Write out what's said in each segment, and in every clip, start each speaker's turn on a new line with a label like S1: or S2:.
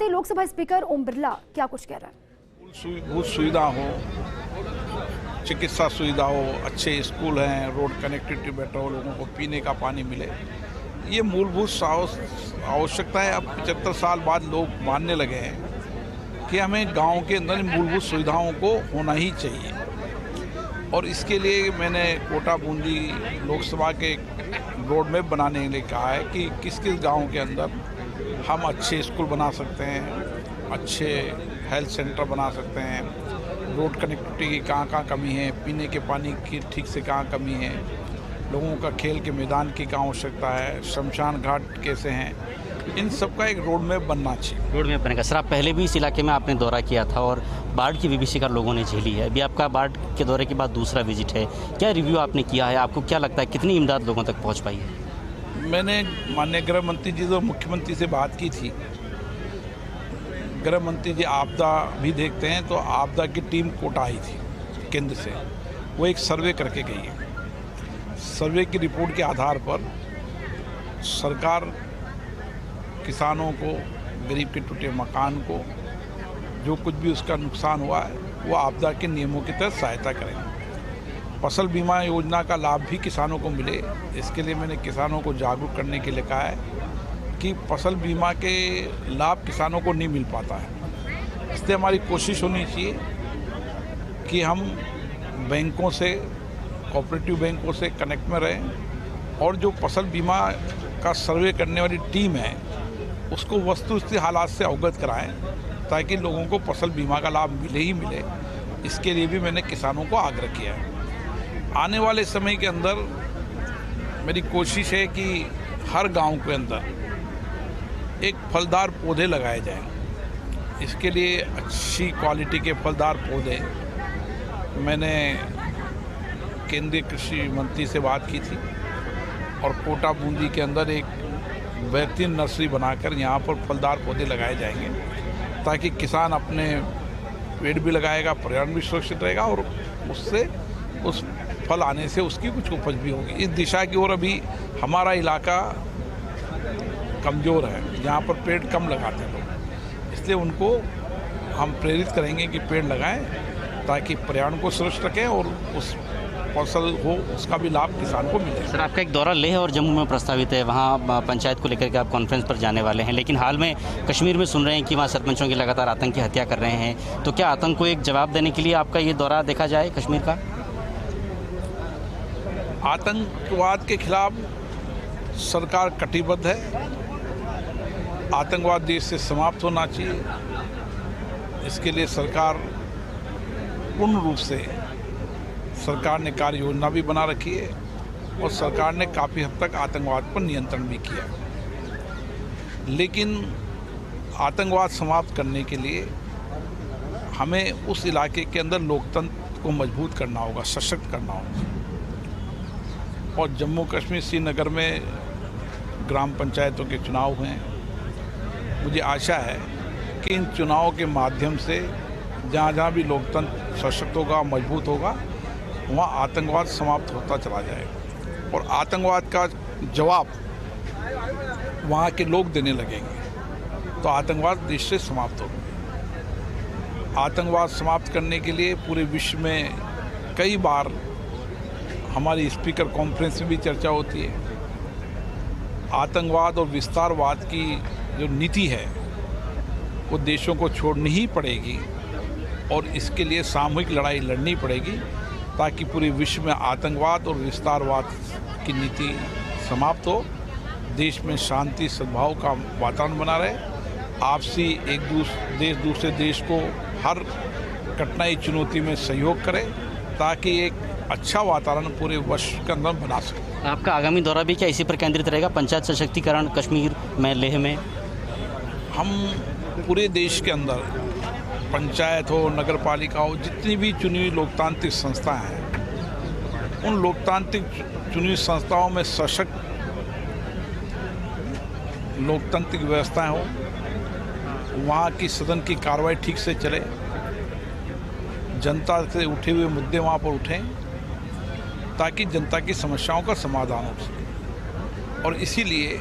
S1: Lok Sabha speaker Om Birla क्या कुछ कह रहे हैं?
S2: मूलभूत सुविधा हो, चिकित्सा सुविधा हो, अच्छे स्कूल हैं, रोड कनेक्टिविटी बेटर हो, लोगों को पीने का पानी मिले, ये मूलभूत आवश्यकता है। अब 75 साल बाद लोग मानने लगे हैं कि हमें गांव के अंदर मूलभूत सुविधाओं को होना ही चाहिए। और इसके लिए मैंने कोटा बूंदी लोकसभा के रोड मैप बनाने के लिए कहा है कि किस किस गाँव के अंदर हम अच्छे स्कूल बना सकते हैं, अच्छे हेल्थ सेंटर बना सकते हैं, रोड कनेक्टिविटी की कहाँ कमी है, पीने के पानी की ठीक से कहाँ कमी है, लोगों का खेल के मैदान की कहाँ आवश्यकता है, शमशान घाट कैसे हैं, इन सब का एक रोड मैप बनना चाहिए।
S3: रोड मैप बनेगा। सर, आप पहले भी इस इलाके में आपने दौरा किया था और बाढ़ की विभीषिका लोगों ने झेली है। अभी आपका बाढ़ के दौरे के बाद दूसरा विजिट है, क्या रिव्यू आपने किया है? आपको क्या लगता है कितनी इमदाद लोगों तक पहुँच पाई है?
S2: मैंने माननीय गृह मंत्री जी और मुख्यमंत्री से बात की थी। गृह मंत्री जी आपदा भी देखते हैं, तो आपदा की टीम कोटा आई थी केंद्र से, वो एक सर्वे करके गई है। सर्वे की रिपोर्ट के आधार पर सरकार किसानों को, गरीब के टूटे मकान को, जो कुछ भी उसका नुकसान हुआ है, वो आपदा के नियमों के तहत सहायता करेंगे। फसल बीमा योजना का लाभ भी किसानों को मिले, इसके लिए मैंने किसानों को जागरूक करने के लिए कहा है कि फसल बीमा के लाभ किसानों को नहीं मिल पाता है। इसलिए हमारी कोशिश होनी चाहिए कि हम बैंकों से, कोऑपरेटिव बैंकों से कनेक्ट में रहें और जो फसल बीमा का सर्वे करने वाली टीम है उसको वस्तुस्थिति हालात से अवगत कराएं, ताकि लोगों को फसल बीमा का लाभ मिले ही मिले। इसके लिए भी मैंने किसानों को आग्रह किया है। आने वाले समय के अंदर मेरी कोशिश है कि हर गांव के अंदर एक फलदार पौधे लगाए जाएं। इसके लिए अच्छी क्वालिटी के फलदार पौधे मैंने केंद्रीय कृषि मंत्री से बात की थी और कोटा बूंदी के अंदर एक बेहतरीन नर्सरी बनाकर यहाँ पर फलदार पौधे लगाए जाएंगे, ताकि किसान अपने पेड़ भी लगाएगा, पर्यावरण भी सुरक्षित रहेगा और उससे उस फल आने से उसकी कुछ उपज भी होगी। इस दिशा की ओर अभी हमारा इलाका कमज़ोर है, जहाँ पर पेड़ कम लगाते हैं लोग, इसलिए उनको हम प्रेरित करेंगे कि पेड़ लगाएं, ताकि पर्यावरण को सुरक्षित रखें और उस फसल हो उसका भी लाभ किसान को मिले।
S3: सर, आपका एक दौरा लेह और जम्मू में प्रस्तावित है, वहाँ पंचायत को लेकर के आप कॉन्फ्रेंस पर जाने वाले हैं, लेकिन हाल में कश्मीर में सुन रहे हैं कि वहाँ सरपंचों की लगातार आतंकी हत्या कर रहे हैं, तो क्या आतंक को एक जवाब देने के लिए आपका ये दौरा देखा जाए कश्मीर का?
S2: आतंकवाद के खिलाफ सरकार कटिबद्ध है। आतंकवाद देश से समाप्त होना चाहिए। इसके लिए सरकार पूर्ण रूप से सरकार ने कार्य योजना भी बना रखी है और सरकार ने काफ़ी हद तक आतंकवाद पर नियंत्रण भी किया। लेकिन आतंकवाद समाप्त करने के लिए हमें उस इलाके के अंदर लोकतंत्र को मजबूत करना होगा, सशक्त करना होगा। और जम्मू कश्मीर श्रीनगर में ग्राम पंचायतों के चुनाव हुए हैं। मुझे आशा है कि इन चुनावों के माध्यम से जहाँ जहाँ भी लोकतंत्र सशक्त होगा, मजबूत होगा, वहाँ आतंकवाद समाप्त होता चला जाएगा और आतंकवाद का जवाब वहाँ के लोग देने लगेंगे, तो आतंकवाद देश से समाप्त होगा। आतंकवाद समाप्त करने के लिए पूरे विश्व में कई बार हमारी स्पीकर कॉन्फ्रेंस में भी चर्चा होती है। आतंकवाद और विस्तारवाद की जो नीति है वो देशों को छोड़नी ही पड़ेगी और इसके लिए सामूहिक लड़ाई लड़नी पड़ेगी, ताकि पूरे विश्व में आतंकवाद और विस्तारवाद की नीति समाप्त हो, देश में शांति सद्भाव का वातावरण बना रहे, आपसी एक देश दूसरे देश को हर कठिनाई चुनौती में सहयोग करे, ताकि एक अच्छा वातावरण पूरे विश्व के अंदर बना सके।
S3: आपका आगामी दौरा भी क्या इसी पर केंद्रित रहेगा, पंचायत सशक्तिकरण कश्मीर में, लेह में?
S2: हम पूरे देश के अंदर पंचायत हो, नगर पालिका हो, जितनी भी चुनी हुई लोकतांत्रिक संस्थाएं हैं, उन लोकतांत्रिक चुनी हुई संस्थाओं में सशक्त लोकतांत्रिक व्यवस्थाएं हो, वहाँ की सदन की कार्रवाई ठीक से चले, जनता से उठे हुए मुद्दे वहाँ पर उठें, ताकि जनता की समस्याओं का समाधान हो सके। और इसीलिए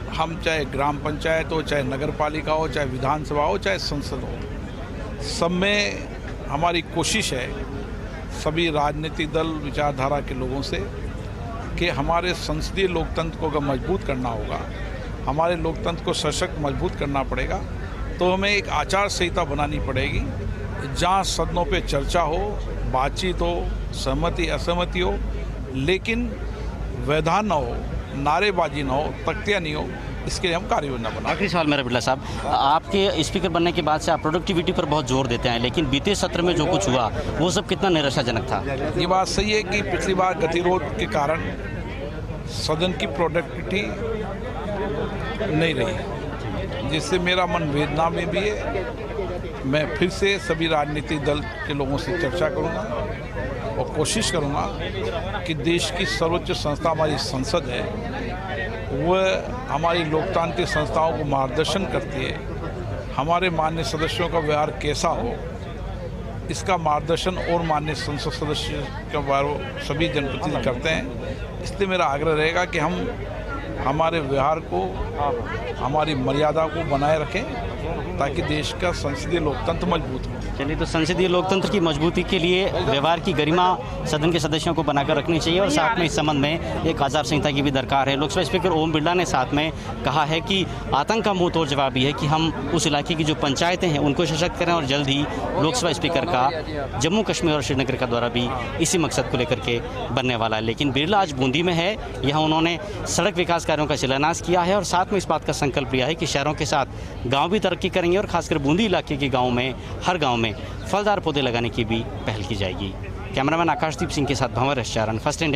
S2: हम चाहे ग्राम पंचायत हो, चाहे नगर पालिका हो, चाहे विधानसभा हो, चाहे संसद हो, सब में हमारी कोशिश है सभी राजनीतिक दल विचारधारा के लोगों से कि हमारे संसदीय लोकतंत्र को अगर मजबूत करना होगा, हमारे लोकतंत्र को सशक्त मजबूत करना पड़ेगा, तो हमें एक आचार संहिता बनानी पड़ेगी जहाँ सदनों पे चर्चा हो, बातचीत हो, सहमति असहमति हो, लेकिन व्यवधान न हो, नारेबाजी न हो, तख्तियाँ नहीं हो, इसके लिए हम कार्य योजना बनाएं।
S3: आखिरी सवाल मेरा बिरला साहब, आपके स्पीकर बनने के बाद से आप प्रोडक्टिविटी पर बहुत जोर देते हैं, लेकिन बीते सत्र में जो कुछ हुआ वो सब कितना निराशाजनक था?
S2: ये बात सही है कि पिछली बार गतिरोध के कारण सदन की प्रोडक्टिविटी नहीं रही, जिससे मेरा मन वेदना में भी है। मैं फिर से सभी राजनीतिक दल के लोगों से चर्चा करूंगा और कोशिश करूंगा कि देश की सर्वोच्च संस्था हमारी संसद है, वह हमारी लोकतांत्रिक संस्थाओं को मार्गदर्शन करती है। हमारे माननीय सदस्यों का व्यवहार कैसा हो, इसका मार्गदर्शन और माननीय संसद सदस्य के बारे सभी जनप्रतिनिधि करते हैं। इसलिए मेरा आग्रह रहेगा कि हम हमारे व्यवहार को, हमारी मर्यादा को बनाए रखें ताकि देश का संसदीय लोकतंत्र मजबूत हो।
S3: चलिए, तो संसदीय लोकतंत्र की मजबूती के लिए व्यवहार की गरिमा सदन के सदस्यों को बनाकर रखनी चाहिए और साथ में इस संबंध में एक आचार संहिता की भी दरकार है। लोकसभा स्पीकर ओम बिरला ने साथ में कहा है कि आतंक का मुंह तोड़ जवाब ये है कि हम उस इलाके की जो पंचायतें हैं उनको सशक्त करें और जल्द ही लोकसभा स्पीकर का जम्मू कश्मीर और श्रीनगर का दौरा भी इसी मकसद को लेकर के बनने वाला है। लेकिन बिरला आज बूंदी में है, यहाँ उन्होंने सड़क विकास कार्यों का शिलान्यास किया है और साथ में इस बात का संकल्प लिया है कि शहरों के साथ गाँव भी तरक्की करेंगे और खासकर बूंदी इलाके के गाँव में, हर गाँव में फलदार पौधे लगाने की भी पहल की जाएगी। कैमरामैन आकाशदीप सिंह के साथ भंवर एस चारण, फर्स्ट इंडिया।